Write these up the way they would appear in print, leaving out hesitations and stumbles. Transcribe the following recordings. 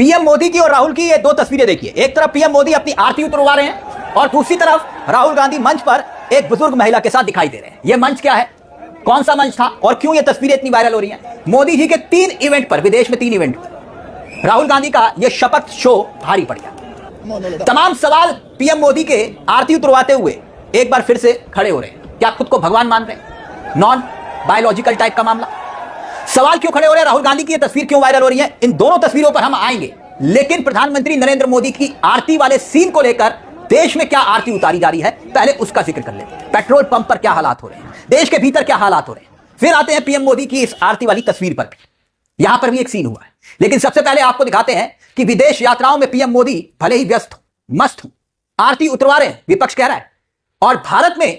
PM Modi की और राहुल की ये दो तस्वीरें देखिए। एक तरफ पीएम मोदी अपनी आरती उतरवा रहे हैं और दूसरी तरफ राहुल गांधी मंच पर एक बुजुर्ग महिला के साथ दिखाई दे रहे हैं। यह मंच क्या है, कौन सा मंच था और क्यों ये तस्वीरें इतनी वायरल हो रही हैं? मोदी जी के 3 इवेंट पर, विदेश में 3 इवेंट, राहुल गांधी का यह शपथ शो भारी पड़ गया। तमाम सवाल पीएम मोदी के आरती उतरवाते हुए एक बार फिर से खड़े हो रहे हैं। क्या खुद को भगवान मान रहे हैं? नॉन बायोलॉजिकल टाइप का मामला। सवाल क्यों खड़े हो रहे हैं? राहुल गांधी की ये तस्वीर क्यों वायरल हो रही है? इन दोनों तस्वीरों पर हम आएंगे, लेकिन प्रधानमंत्री नरेंद्र मोदी की आरती वाले सीन को लेकर देश में क्या आरती उतारी जा रही है, पहले उसका जिक्र कर लेते हैं। पेट्रोल पंप पर क्या हालात हो रहे हैं, देश के भीतर क्या हालात हो रहे हैं, फिर आते हैं पीएम मोदी की इस आरती वाली तस्वीर पर भी। यहां पर भी एक सीन हुआ है, लेकिन सबसे पहले आपको दिखाते हैं कि विदेश यात्राओं में पीएम मोदी भले ही व्यस्त हो, मस्त हो, आरती उतरवा रहे हैं, विपक्ष कह रहा है, और भारत में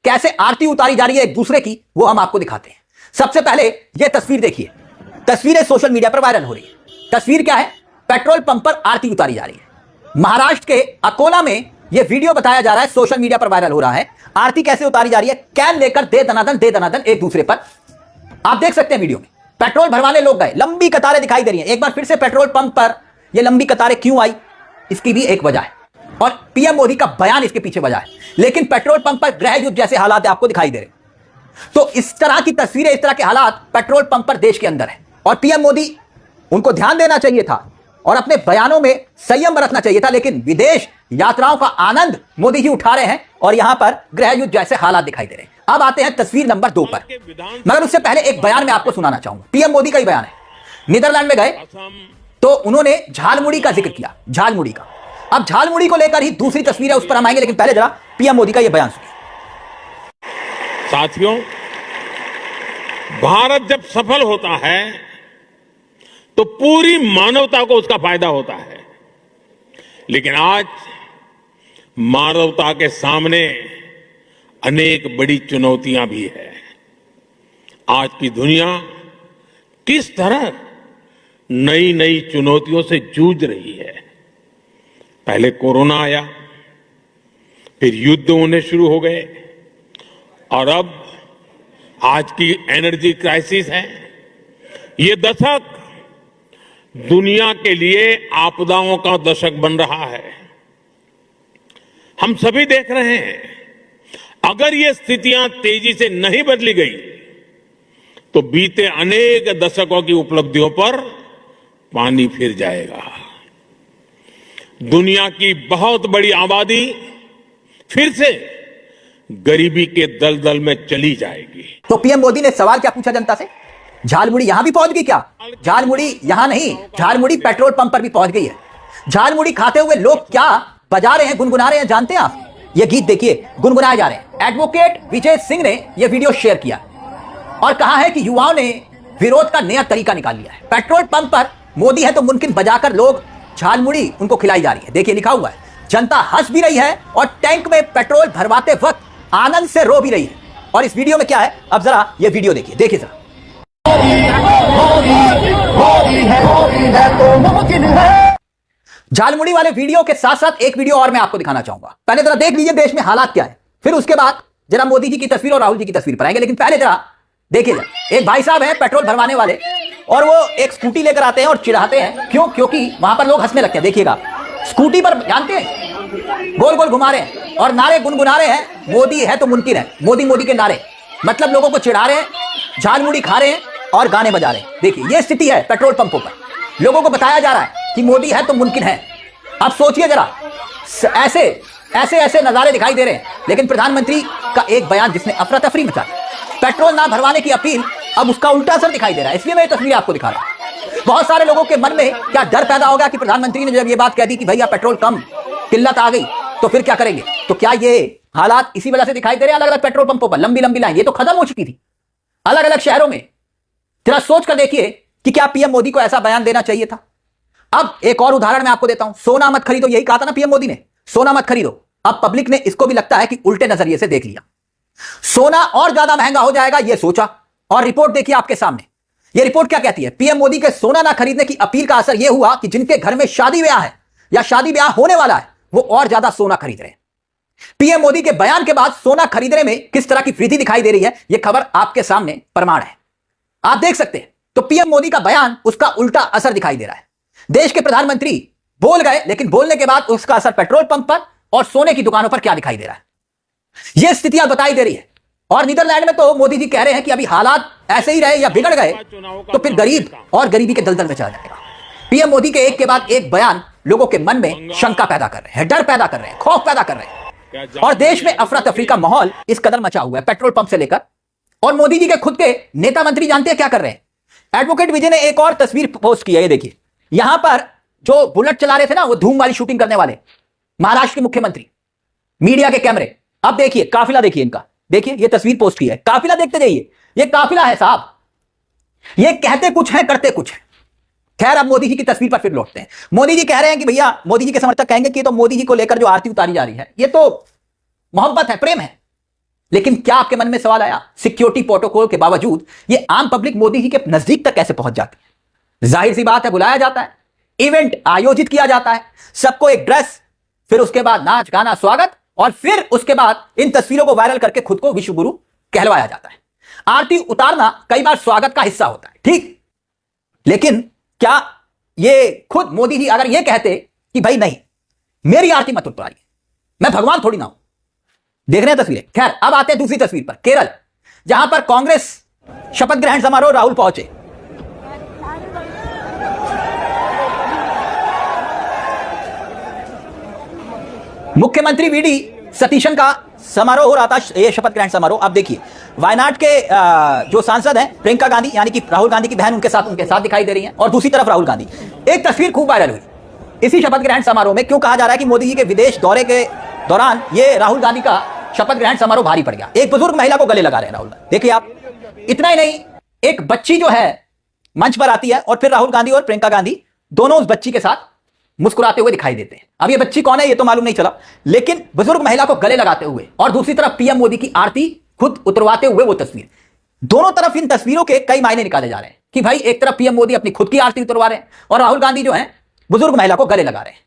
कैसे आरती उतारी जा रही है एक दूसरे की, वो हम आपको दिखाते हैं। सबसे पहले यह तस्वीर देखिए। तस्वीरें सोशल मीडिया पर वायरल हो रही है। तस्वीर क्या है? पेट्रोल पंप पर आरती उतारी जा रही है। महाराष्ट्र के अकोला में यह वीडियो बताया जा रहा है, सोशल मीडिया पर वायरल हो रहा है। आरती कैसे उतारी जा रही है? कैन लेकर दे दनादन एक दूसरे पर। आप देख सकते हैं वीडियो में पेट्रोल भरवाने लोग गए, लंबी कतारें दिखाई दे रही हैं। एक बार फिर से पेट्रोल पंप पर यह लंबी कतारें क्यों आई, इसकी भी एक वजह है और पीएम मोदी का बयान इसके पीछे वजह है। लेकिन पेट्रोल पंप पर गृह युद्ध जैसे हालात आपको दिखाई दे रहे हैं। तो इस तरह की तस्वीरें, इस तरह के हालात पेट्रोल पंप पर देश के अंदर है और पीएम मोदी, उनको ध्यान देना चाहिए था और अपने बयानों में संयम बरतना चाहिए था। लेकिन विदेश यात्राओं का आनंद मोदी जी उठा रहे हैं और यहां पर गृह युद्ध जैसे हालात दिखाई दे रहे हैं। अब आते हैं तस्वीर नंबर 2 पर, मगर उससे पहले एक बयान मैं आपको सुनाना चाहूंगा। पीएम मोदी का ही बयान है। नीदरलैंड में गए तो उन्होंने झालमुड़ी का जिक्र किया, झालमुड़ी का। अब झालमुड़ी को लेकर ही दूसरी तस्वीर है, उस पर हम आएंगे, लेकिन पहले जरा पीएम मोदी का यह बयान सुनिए। साथियों, भारत जब सफल होता है तो पूरी मानवता को उसका फायदा होता है। लेकिन आज मानवता के सामने अनेक बड़ी चुनौतियां भी है। आज की दुनिया किस तरह नई नई चुनौतियों से जूझ रही है। पहले कोरोना आया, फिर युद्ध होने शुरू हो गए और अब आज की एनर्जी क्राइसिस है। ये दशक दुनिया के लिए आपदाओं का दशक बन रहा है। हम सभी देख रहे हैं, अगर ये स्थितियां तेजी से नहीं बदली गई तो बीते अनेक दशकों की उपलब्धियों पर पानी फिर जाएगा। दुनिया की बहुत बड़ी आबादी फिर से गरीबी के दलदल में चली जाएगी। तो पीएम मोदी ने सवाल क्या पूछा जनता से? झालमुड़ी यहां भी पहुंच गई क्या? झालमुड़ी यहां नहीं, झालमुड़ी पेट्रोल पंप पर भी पहुंच गई है। झालमुड़ी खाते हुए लोग क्या बजा रहे हैं, गुनगुना रहे हैं, जानते हैं आप? ये गीत देखिए, गुनगुनाए जा रहे हैं। एडवोकेट विजय सिंह ने यह वीडियो शेयर किया और कहा है कि युवाओं ने विरोध का नया तरीका निकाल लिया है। पेट्रोल पंप पर मोदी है तो मुमकिन बजाकर लोग झालमुड़ी उनको खिलाई जा रही है। देखिए, लिखा हुआ है, जनता हंस भी रही है और टैंक में पेट्रोल भरवाते वक्त आनंद से रो भी रही है। और इस वीडियो में क्या है, अब जरा ये वीडियो देखिए, देखिए जरा। झालमुड़ी वाले वीडियो के साथ साथ एक वीडियो और मैं आपको दिखाना चाहूंगा। पहले जरा देख लीजिए देश में हालात क्या है, फिर उसके बाद जरा मोदी जी की तस्वीर और राहुल जी की तस्वीर पर आएंगे। लेकिन पहले जरा देखिए, एक भाई साहब हैं पेट्रोल भरवाने वाले और वो एक स्कूटी लेकर आते हैं और चिढ़ाते हैं। क्यों? क्योंकि वहां पर लोग हंसने लगते हैं। देखिएगा, स्कूटी पर जानते हैं गोल गोल घुमा रहे हैं और नारे गुनगुना रहे हैं, मोदी है तो मुमकिन है, मोदी मोदी के नारे, मतलब लोगों को चिढ़ा रहे हैं, झालमुड़ी खा रहे हैं और गाने बजा रहे हैं। देखिए, ये स्थिति है पेट्रोल पंपों पर। लोगों को बताया जा रहा है कि मोदी है तो मुमकिन है। अब सोचिए जरा, ऐसे ऐसे ऐसे नजारे दिखाई दे रहे हैं। लेकिन प्रधानमंत्री का एक बयान जिसने अफरा तफरी मचा, पेट्रोल ना भरवाने की अपील, अब उसका उल्टा असर दिखाई दे रहा है। इसलिए मैं ये तस्वीर आपको दिखा रहा हूं। बहुत सारे लोगों के मन में क्या डर पैदा हो गया कि प्रधानमंत्री ने जब ये बात कह दी कि भैया पेट्रोल कम, किल्लत आ गई, तो फिर क्या करेंगे? तो क्या ये हालात इसी वजह से दिखाई दे रहे हैं? अलग अलग पेट्रोल पंपों पर लंबी लंबी लाइन, ये तो खत्म हो चुकी थी अलग अलग शहरों में। जरा सोच कर देखिए कि क्या पीएम मोदी को ऐसा बयान देना चाहिए था। अब एक और उदाहरण मैं आपको देता हूं। सोना मत खरीदो, यही कहा था ना पीएम मोदी ने, सोना मत खरीदो। अब पब्लिक ने इसको भी लगता है कि उल्टे नजरिए से देख लिया, सोना और ज्यादा महंगा हो जाएगा, यह सोचा। और रिपोर्ट देखिए आपके सामने, यह रिपोर्ट क्या कहती है? पीएम मोदी के सोना ना खरीदने की अपील का असर यह हुआ कि जिनके घर में शादी ब्याह है या शादी ब्याह होने वाला है, वो और ज्यादा सोना खरीद रहे हैं। पीएम मोदी के बयान के बाद सोना खरीदने में किस तरह की वृद्धि दिखाई दे रही है, यह खबर आपके सामने प्रमाण है, आप देख सकते हैं। तो पीएम मोदी का बयान, उसका उल्टा असर दिखाई दे रहा है। देश के प्रधानमंत्री बोल गए, लेकिन बोलने के बाद उसका असर पेट्रोल पंप पर और सोने की दुकानों पर क्या दिखाई दे रहा है, यह स्थितियां बताई दे रही है। और नीदरलैंड में तो मोदी जी कह रहे हैं कि अभी हालात ऐसे ही रहे या बिगड़ गए तो फिर गरीब और गरीबी के दलदल में चला जाएगा। पीएम मोदी के एक के बाद एक बयान लोगों के मन में शंका पैदा कर रहे हैं, डर पैदा कर रहे हैं, खौफ पैदा कर रहे हैं, और देश में अफरा तफरी का माहौल इस कदर मचा हुआ है, पेट्रोल पंप से लेकर। और मोदी जी के खुद के नेता मंत्री जानते हैं क्या कर रहे हैं? एडवोकेट विजय ने एक और तस्वीर पोस्ट की है, ये देखिए। यहां पर जो बुलेट चला रहे थे ना, वो धूम वाली शूटिंग करने वाले महाराष्ट्र के मुख्यमंत्री, मीडिया के कैमरे। अब देखिए काफिला, देखिए इनका, देखिए ये तस्वीर पोस्ट की है, काफिला देखते जाइए। ये काफिला है साहब, ये कहते कुछ है करते कुछ है। खैर, अब मोदी जी की तस्वीर पर फिर लौटते हैं। मोदी जी कह रहे हैं कि भैया, मोदी जी के समर्थक कहेंगे कि ये तो मोदी जी को लेकर जो आरती उतारी जा रही है ये तो मोहब्बत है, प्रेम है। लेकिन क्या आपके मन में सवाल आया, सिक्योरिटी प्रोटोकॉल के बावजूद ये आम पब्लिक मोदी जी के नजदीक तक कैसे पहुंच जाती है? जाहिर सी बात है, बुलाया जाता है, इवेंट आयोजित किया जाता है, सबको एक ड्रेस, फिर उसके बाद नाच गाना स्वागत, और फिर उसके बाद इन तस्वीरों को वायरल करके खुद को विश्व गुरु कहलवाया जाता है। आरती उतारना कई बार स्वागत का हिस्सा होता है, ठीक, लेकिन क्या ये खुद मोदी जी अगर ये कहते कि भाई नहीं, मेरी आरती मत उतारिए, मैं भगवान थोड़ी ना हूं। देख रहे हैं तस्वीरें। खैर, अब आते हैं दूसरी तस्वीर पर, केरल, जहां पर कांग्रेस शपथ ग्रहण समारोह राहुल पहुंचे। मुख्यमंत्री वीडी सतीशन का समारोह हो रहा था, ये शपथ ग्रहण समारोह। अब देखिए, वायनाड के जो सांसद हैं प्रियंका गांधी, यानी कि राहुल गांधी की बहन, उनके साथ दिखाई दे रही हैं, और दूसरी तरफ राहुल गांधी। एक तस्वीर खूब वायरल हुई इसी शपथ ग्रहण समारोह में। क्यों कहा जा रहा है कि मोदी जी के विदेश दौरे के दौरान ये राहुल गांधी का शपथ ग्रहण समारोह भारी पड़ गया। एक बुजुर्ग महिला को गले लगा रहे हैं राहुल गांधी, देखिए आप। इतना ही नहीं, एक बच्ची जो है मंच पर आती है, और फिर राहुल गांधी और प्रियंका गांधी दोनों उस बच्ची के साथ मुस्कुराते हुए दिखाई देते हैं। अब ये बच्ची कौन है ये तो मालूम नहीं चला, लेकिन बुजुर्ग महिला को गले लगाते हुए और दूसरी तरफ पीएम मोदी की आरती खुद उतरवाते हुए वो तस्वीर। दोनों तरफ इन तस्वीरों के कई मायने निकाले जा रहे हैं कि भाई एक तरफ पीएम मोदी अपनी खुद की आरती उतरवा रहे हैं और राहुल गांधी जो है बुजुर्ग महिला को गले लगा रहे हैं।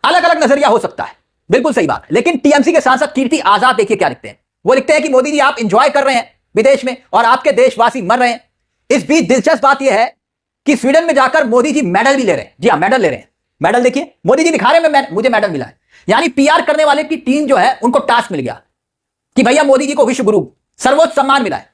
अलग अलग नजरिया हो सकता है, बिल्कुल सही बात। लेकिन टीएमसी के सांसद कीर्ति आजाद देखिए क्या लिखते हैं। वो लिखते हैं कि मोदी जी आप इंजॉय कर रहे हैं विदेश में और आपके देशवासी मर रहे हैं। इस बीच दिलचस्प बात यह है कि स्वीडन में जाकर मोदी जी मेडल भी ले रहे हैं। जी हाँ, मेडल ले रहे हैं। मेडल देखिए, मोदी जी दिखा रहे हैं मुझे मेडल मिला है। यानी पीआर करने वाले की टीम जो है उनको टास्क मिल गया कि भैया मोदी जी को विश्व गुरु सर्वोच्च सम्मान मिला है।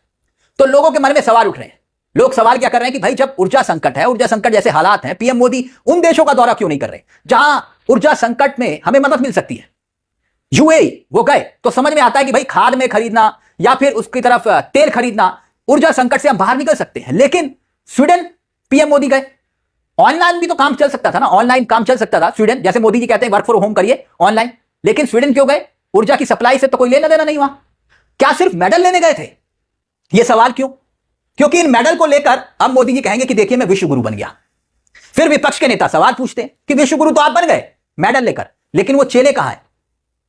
तो लोगों के मन में सवाल उठ रहे हैं। लोग सवाल क्या कर रहे हैं कि भाई जब ऊर्जा संकट है, ऊर्जा संकट जैसे हालात हैं, पीएम मोदी उन देशों का दौरा क्यों नहीं कर रहे जहां ऊर्जा संकट में हमें मदद मिल सकती है? यूएई वो गए तो समझ में आता है कि भाई खाद में खरीदना या फिर उसकी तरफ तेल खरीदना, ऊर्जा संकट से हम बाहर निकल सकते हैं। लेकिन स्वीडन पीएम मोदी गए, ऑनलाइन भी तो काम चल सकता था ना, ऑनलाइन काम चल सकता था स्वीडन, जैसे मोदी जी कहते हैं वर्क फ्रॉम होम करिए ऑनलाइन। लेकिन स्वीडन क्यों गए? ऊर्जा की सप्लाई से तो कोई लेना देना नहीं वहां। क्या सिर्फ मेडल लेने गए थे? यह सवाल क्यों? क्योंकि इन मेडल को लेकर अब मोदी जी कहेंगे कि देखिए मैं विश्व गुरु बन गया। फिर विपक्ष के नेता सवाल पूछते हैं कि विश्व गुरु तो आप बन गए मेडल लेकर, लेकिन वो चेले कहां हैं?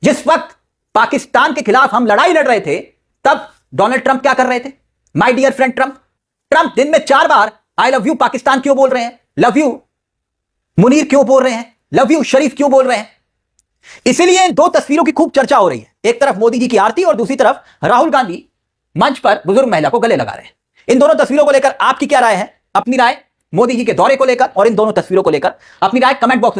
जिस वक्त पाकिस्तान के खिलाफ हम लड़ाई लड़ रहे थे तब डोनाल्ड ट्रंप क्या कर रहे थे? माय डियर फ्रेंड ट्रंप दिन में 4 बार आई लव यू पाकिस्तान क्यों बोल रहे हैं? लव यू मुनीर क्यों बोल रहे हैं? लव यू शरीफ क्यों बोल रहे हैं? इसीलिए इन 2 तस्वीरों की खूब चर्चा हो रही है। एक तरफ मोदी जी की आरती और दूसरी तरफ राहुल गांधी मंच पर बुजुर्ग महिला को गले लगा रहे हैं। इन दोनों तस्वीरों को लेकर आपकी क्या राय है? अपनी राय मोदी जी के दौरे को लेकर और इन दोनों तस्वीरों को लेकर अपनी राय कमेंट बॉक्स में